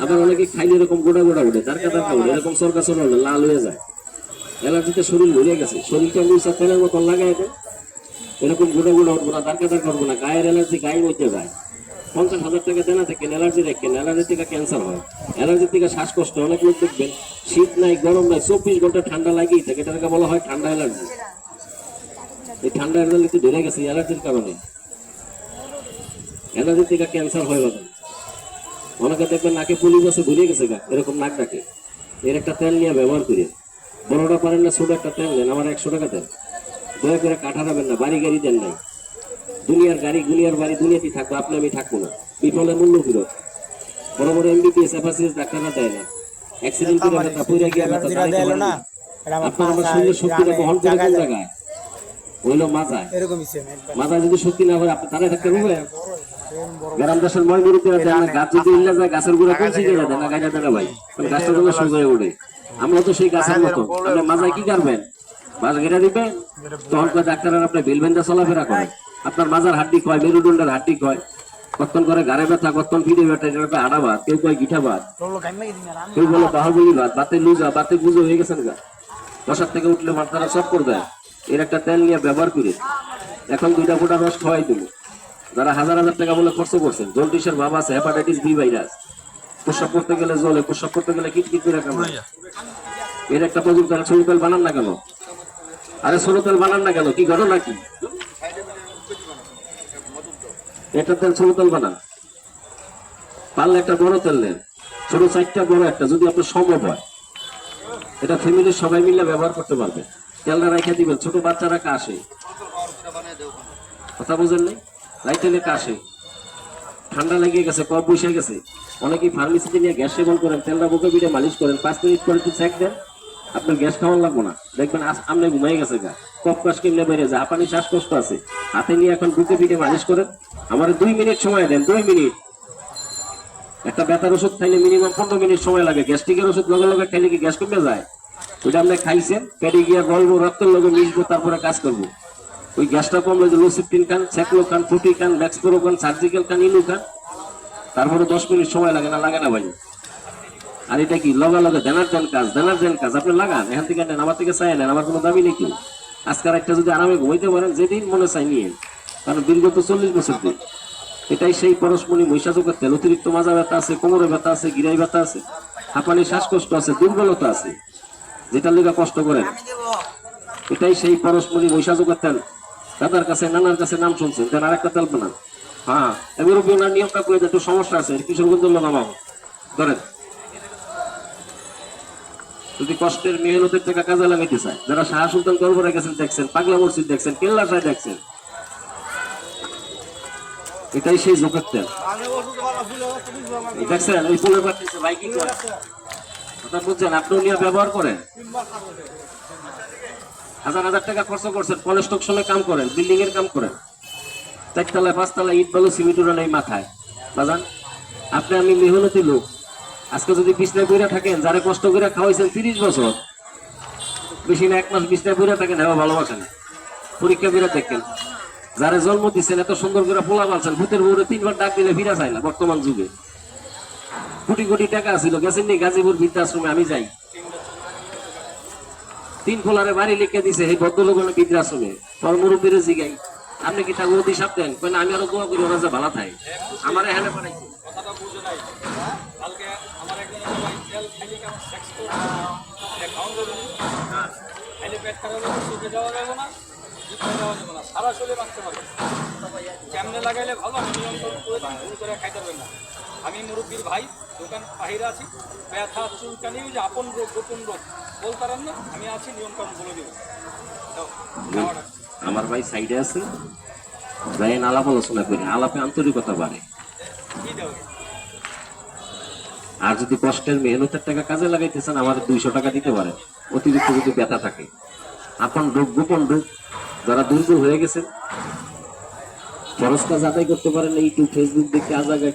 আবার অনেকে খাইলে এরকম গোড়া গোড়া উঠে, দাঁড়কা দাঁড়কা উঠে, এরকম সরকা সরা উঠে, লাল হয়ে যায়। অ্যালার্জিতে শরীর ভরে গেছে, শরীরটা মুইসা তেলের মতন লাগাই দেয়, এরকম গোড়া গোড়া উঠবো না, দাঁড়কা দাঁড়কা উঠবো না। গায়ের অ্যালার্জি গায়ে মধ্যে যায়। 50,000 টাকা দেনা থাকেন, অ্যালার্জি রাখেন, অ্যালার্জি থেকে ক্যান্সার হয়, অ্যালার্জি থেকে শ্বাসকষ্ট। অনেক লোক দেখবেন শীত নাই গরম নাই 24 ঘন্টা ঠান্ডা লাগিয়ে থাকে, এটাকে বলা হয় ঠান্ডা অ্যালার্জি। এই ঠান্ডা অ্যালার্জি ধরে গেছে অ্যালার্জির কারণে, অ্যালার্জি থেকে ক্যান্সার হয়ে যাবে। অনেকে দেখবেন নাকে পুলি বসে ভুলে গেছে গা, এরকম নাক ডাকে। এর একটা তেল নিয়ে ব্যবহার করি, বড়টা পারেন না, ছোট একটা তেল নেন, আমার 100 টাকা দেন, দয়া করে কাঠারাবেন না, বাড়ি গাড়ি দেন নাই। দুনিয়ার গাড়ি দুনিয়ার বাড়ি দুনিয়াতেই থাকবো, আপনি আমি থাকবো না, বিফলে মূল্য ফিরত। বড় বড় এমবিবিএস এফআরসিএস ডাক্তাররা দেয় না, অ্যাক্সিডেন্ট করে ব্যথা, পড়ে গিয়ে ব্যথা, আপনার আমার শরীরের শক্তিটা বহন করে কোন জায়গায় হইলো মাথায়। মাথায় যদি শক্তি না হয় আপনি তারাই থাকতে পারবেন। গ্রাম দেশের ময়মুরিতে দেন না, গাছ যদি ইল্লা যায় গাছের গুঁড়া পৌঁছে গেলে দেন না, গাইটা দেন না ভাই, গাছটা জন্য সোজা হয়ে ওঠে। আমরা তো সেই গাছের মতো, আপনি মাথায় কি করবেন, বাস ঘেরা দিবেন, তখন কয় ডাক্তাররা আপনি বিলবেন্দা চলাফেরা করেন, আপনার মাজার হাড্ডি কয়, মেরুদণ্ডের হাড্ডি কয়, কতক্ষণ করে ঘাড়ে ব্যথা, কতক্ষণ পিঠে ব্যথা, এটা আড়া ভাত, কেউ কয় গিঠা ভাত, কেউ বলে বাহুবলি ভাত, বাতে লুজা, বাতে বুঝো হয়ে গেছেন গা, বসার থেকে উঠলে মাথাটা সব করে দেয়। এর একটা তেল নিয়ে ব্যবহার করে এখন 2টা ফোঁটা রস খাওয়াই দেবো। যারা হাজার হাজার টাকা বলে খরচ করছেন, জন্ডিসের ভাব আছে, হেপাটাইটিস বি ভাইরাস, প্রস্রাব করতে গেলে জলে, প্রস্রাব করতে গেলে কিটকিট করে কামড়ায়, এর একটা প্রযুক্তি। ছোট তেল বানান না কেন, আরে ছোট তেল বানান না কেন, কি ঘটনা কি? এটা তেল ছোট তেল বানান, পারলে একটা বড় তেল নেন, ছোট 4টা বড় একটা, যদি আপনার সম্ভব হয়। এটা ফ্যামিলির সবাই মিলে ব্যবহার করতে পারবে। তেলটা রেখে দিবেন, ছোট বাচ্চারা কাশে, কথা বুঝেন নাই, রাইতেলে কাশে, ঠান্ডা লেগে গেছে, কফ বসে গেছে, অনেকেই ফার্মেসিতে নিয়ে গ্যাস সেবন করেন, তেলটা বুকে পিঠে মালিশ করেন, 5 মিনিট পরে একটু চেক দেন, আপনার গ্যাস খাওয়ান লাগবো না, দেখবেন আপনি ঘুমাই গেছে গা, কফ কাশ কেমনে বেড়ে যায়, হাঁপানি শ্বাসকষ্ট আছে, হাতে নিয়ে এখন বুকে পিঠে মালিশ করেন। আমার 2 মিনিট সময় দেন, 2 মিনিট। একটা ব্যথার ওষুধ খাইলে মিনিমাম 15 মিনিট সময় লাগে, গ্যাস্ট্রিকের ওষুধ লগে লগে খাইলে কি গ্যাস কমে যায়? ওইটা আপনি খাইছেন, পেটে গিয়ে গলবো, রক্তের লগে মিশবো, তারপরে কাজ করবো। ওই গ্যাসটা কমলে যে লোসিপটিন খান, সেকলো খান, ফুটি খান, ম্যাক্সপ্রো খান, সার্জিক্যাল খান, ইলু খান, তারপরে 10 মিনিট সময় লাগে না, লাগে না ভাই। আর এটা কি লগা লগে দেনার দেন কাজ, দেনার দেন কাজ, আপনি লাগান, এখান থেকে নেন, আমার থেকে চাই নেন, আমার কোনো দাবি নেই কেউ। আজকাল একটা যদি আরামে ঘুমাইতে পারেন, যেদিন মনে চাই নিয়ে, কারণ বিগত 40 বছর দিন এটাই সেই পরশমণি মহিষাজকের তেল। অতিরিক্ত মাজা ব্যথা আছে, কোমরে ব্যথা আছে, গিরাই ব্যথা আছে, হাঁপানি শ্বাসকষ্ট আছে, দুর্বলতা আছে, যেটা লেগা কষ্ট করেন, এটাই সেই পরশমণি মহিষাজকের তেল। দাদার কাছে নানার কাছে নাম শুনছেন, তেল আরেকটা তেল বানান। হ্যাঁ, এবার ওনার নিয়মটা করে একটু সমস্যা আছে, কিশোরগঞ্জ নামাও ধরেন। যদি কষ্টের মেহনতের টাকা কাজে লাগাইতে চায়, যারা শাহ সুলতান দরবারে গেছেন দেখছেন, পাগলা মসজিদ দেখছেন, কেল্লা শাহ দেখছেন, এটাই সেই জোকের তেল। দেখছেন ওই ফুলের পাঠিয়েছে ভাই, কি করে কথা বুঝছেন? আপনিও নিয়ে ব্যবহার করেন, হাজার হাজার টাকা খরচ করছেন, কনস্ট্রাকশনে কাম করেন, বিল্ডিং এর কাম করেন, 4 তলায় 5 তলায় ইট বালু সিমেন্ট উড়ান এই মাথায় বাজান। আপনি আমি মেহনতি লোক, আজকে যদি বিছনায় বইরা থাকেন, যারা কষ্ট করে খাওয়াইছেন 30 বছর, বেশি না 1 মাস বিছনায় বইরা থাকেন, এবার ভালোবাসেন, পরীক্ষা করে দেখেন। যারা জন্ম দিচ্ছেন, এত সুন্দর করে পোলা পালছেন, ভূতের বউরে 3 বার ডাক দিলে ফিরা চায় না। বর্তমান যুগে কোটি কোটি টাকা ছিল, গেছেন নি গাজীপুর বৃদ্ধাশ্রমে, আমি যাই, 3 ফোলারে বাড়ি লিখে দিছে এই ভদ্রলোক বৃদ্ধাশ্রমে। পর মুরব্বীরে জিগাই, আপনি কি তাকে অভিশাপ দেন? কই না, আমি আরো দোয়া করি ওরা যে ভালো থাকে। আমার এখানে পাঠাইছে কথাটা বুঝে নাই, কালকে আমার একজন ভাই তেল খাইলে কেমন সেক্স করবে, খাওয়ান যাবে না, খাইলে পেট খারাপ হবে, চোখে যাওয়া যাবে না, জিভে যাওয়া যাবে না, সারা শরীরে বাঁচতে পারবে। কেমনে লাগাইলে ভালো, আমি নিয়ন্ত্রণ করে দিই, ভুল করে খাইতে পারবেন না। আমি মুরব্বীর ভাই, দোকান বাহিরে আছি, ব্যথা চুলকানি যে আপন রোগ গোপন রোগ বলতারেন না, আমি আছি, নিয়ন্ত্রণ বলে দিব। আমার ভাই সাইডে আছে, যাই আলাপ আলোচনা করি, আলাপে আন্তরিকতা বাড়ে। আর যদি কষ্টের মেহনতের টাকা কাজে লাগাইতে চান, আমাদের 200 টাকা দিতে পারেন, অতিরিক্ত যদি ব্যথা থাকে, আপন রোগ গোপন রোগ যারা দুর্বল হয়ে গেছেন, খরচ কাজ আদায় করতে পারেন, ইউটিউব ফেসবুক দেখে আজাগায়